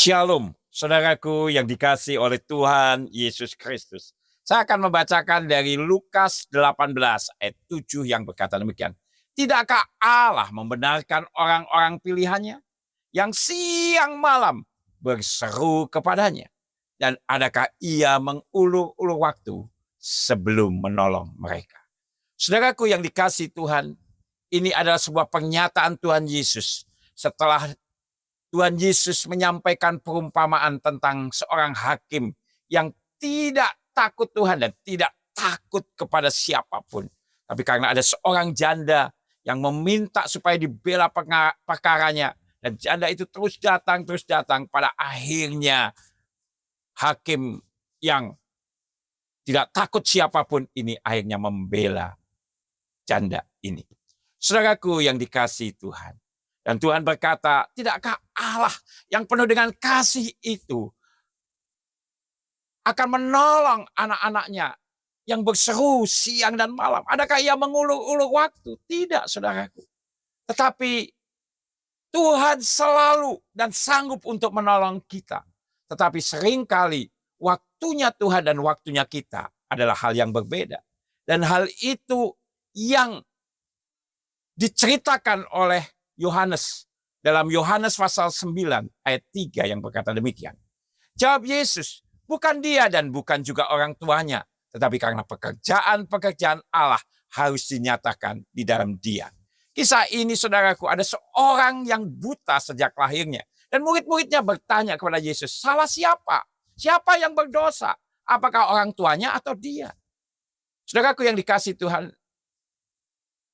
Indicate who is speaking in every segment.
Speaker 1: Shalom, saudaraku yang dikasihi oleh Tuhan Yesus Kristus. Saya akan membacakan dari Lukas 18 ayat 7 yang berkata demikian. Tidakkah Allah membenarkan orang-orang pilihannya yang siang malam berseru kepadanya? Dan adakah ia mengulur-ulur waktu sebelum menolong mereka? Saudaraku yang dikasihi Tuhan, ini adalah sebuah pernyataan Tuhan Yesus setelah Tuhan Yesus menyampaikan perumpamaan tentang seorang hakim yang tidak takut Tuhan dan tidak takut kepada siapapun. Tapi karena ada seorang janda yang meminta supaya dibela perkaranya, dan janda itu terus datang, pada akhirnya hakim yang tidak takut siapapun ini akhirnya membela janda ini. Saudaraku yang dikasihi Tuhan. Dan Tuhan berkata, tidakkah Allah yang penuh dengan kasih itu akan menolong anak-anaknya yang berseru siang dan malam? Adakah ia mengulur-ulur waktu? Tidak, saudaraku. Tetapi Tuhan selalu dan sanggup untuk menolong kita. Tetapi seringkali waktunya Tuhan dan waktunya kita adalah hal yang berbeda. Dan hal itu yang diceritakan oleh Yohanes dalam Yohanes pasal 9 ayat 3 yang berkata demikian. Jawab Yesus, bukan dia dan bukan juga orang tuanya, tetapi karena pekerjaan-pekerjaan Allah harus dinyatakan di dalam dia. Kisah ini, saudaraku, ada seorang yang buta sejak lahirnya. Dan murid-muridnya bertanya kepada Yesus, salah siapa? Siapa yang berdosa? Apakah orang tuanya atau dia? Saudaraku yang dikasihi Tuhan,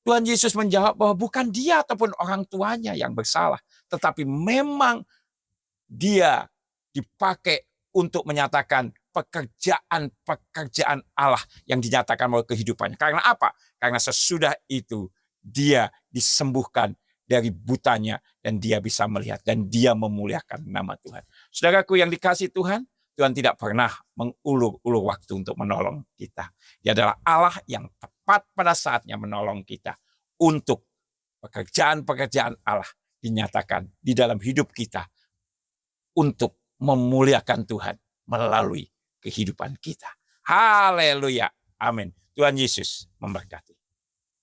Speaker 1: Tuhan Yesus menjawab bahwa bukan dia ataupun orang tuanya yang bersalah. Tetapi memang dia dipakai untuk menyatakan pekerjaan-pekerjaan Allah yang dinyatakan melalui kehidupannya. Karena apa? Karena sesudah itu dia disembuhkan dari butanya dan dia bisa melihat dan dia memuliakan nama Tuhan. Saudaraku yang dikasihi Tuhan, Tuhan tidak pernah mengulur-ulur waktu untuk menolong kita. Dia adalah Allah yang tepat pada saatnya menolong kita untuk pekerjaan-pekerjaan Allah dinyatakan di dalam hidup kita untuk memuliakan Tuhan melalui kehidupan kita. Haleluya. Amin. Tuhan Yesus memberkati.